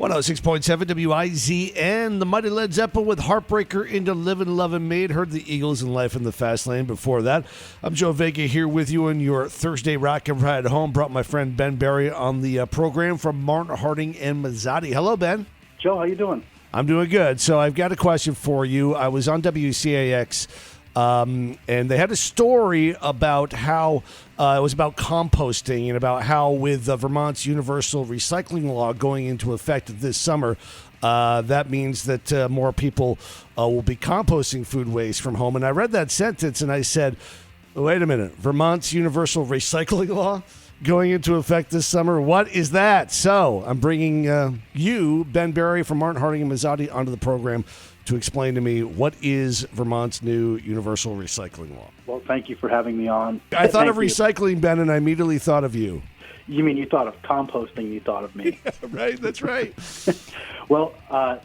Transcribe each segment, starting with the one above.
106.7 WIZN, the mighty Led Zeppelin with Heartbreaker into Livin' Lovin' Made. Heard the Eagles in Life in the Fast Lane before that. I'm Joe Vega here with you on your Thursday Rock and Ride home. Brought my friend Ben Berry on the program from Martin, Harding, and Mazzotti. Hello, Ben. Joe, how you doing? I'm doing good. So I've got a question for you. I was on WCAX, and they had a story about how it was about composting and about how with Vermont's universal recycling law going into effect this summer, that means that more people will be composting food waste from home. And I read that sentence and I said, wait a minute, Vermont's universal recycling law going into effect this summer? What is that? So I'm bringing you, Ben Berry from Martin, Harding, and Mazzotti, onto the program to explain to me what is Vermont's new universal recycling law. Well, thank you for having me on. I thought of recycling, Ben, and I immediately thought of you. You mean you thought of composting, you thought of me. Yeah, right, that's right. Well,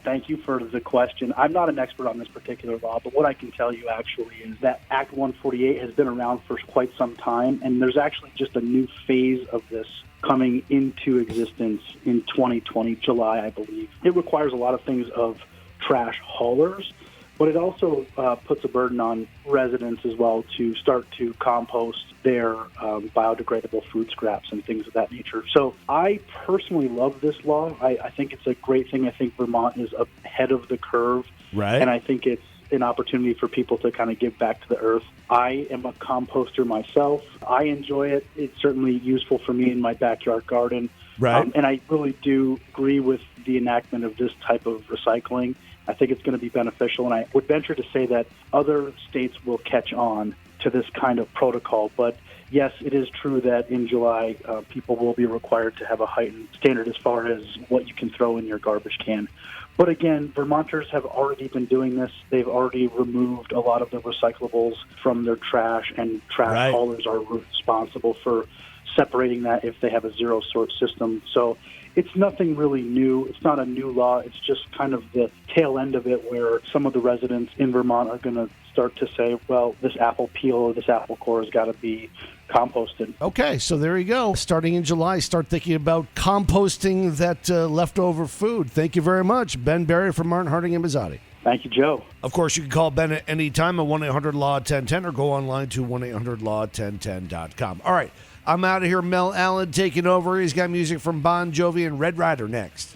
thank you for the question. I'm not an expert on this particular law, but what I can tell you actually is that Act 148 has been around for quite some time, and there's actually just a new phase of this coming into existence in 2020, July, I believe. It requires a lot of things of trash haulers, but it also puts a burden on residents as well to start to compost their biodegradable food scraps and things of that nature. So I personally love this law. I think it's a great thing. I think Vermont is ahead of the curve, right? And I think it's an opportunity for people to kind of give back to the earth. I am a composter myself. I enjoy it. It's certainly useful for me in my backyard garden. Right. And I really do agree with the enactment of this type of recycling. I think it's going to be beneficial, and I would venture to say that other states will catch on to this kind of protocol. But yes, it is true that in July, people will be required to have a heightened standard as far as what you can throw in your garbage can. But again, Vermonters have already been doing this. They've already removed a lot of the recyclables from their trash, and trash haulers are responsible for separating that if they have a zero-sort system. So it's nothing really new. It's not a new law. It's just kind of the tail end of it where some of the residents in Vermont are going to start to say, well, this apple peel or this apple core has got to be composted. Okay, so there you go. Starting in July, start thinking about composting that leftover food. Thank you very much. Ben Berry from Martin, Harding, and Mazzotti. Thank you, Joe. Of course, you can call Ben at any time at 1-800-LAW-1010 or go online to 1-800-LAW-1010.com. All right, I'm out of here. Mel Allen taking over. He's got music from Bon Jovi and Red Rider next.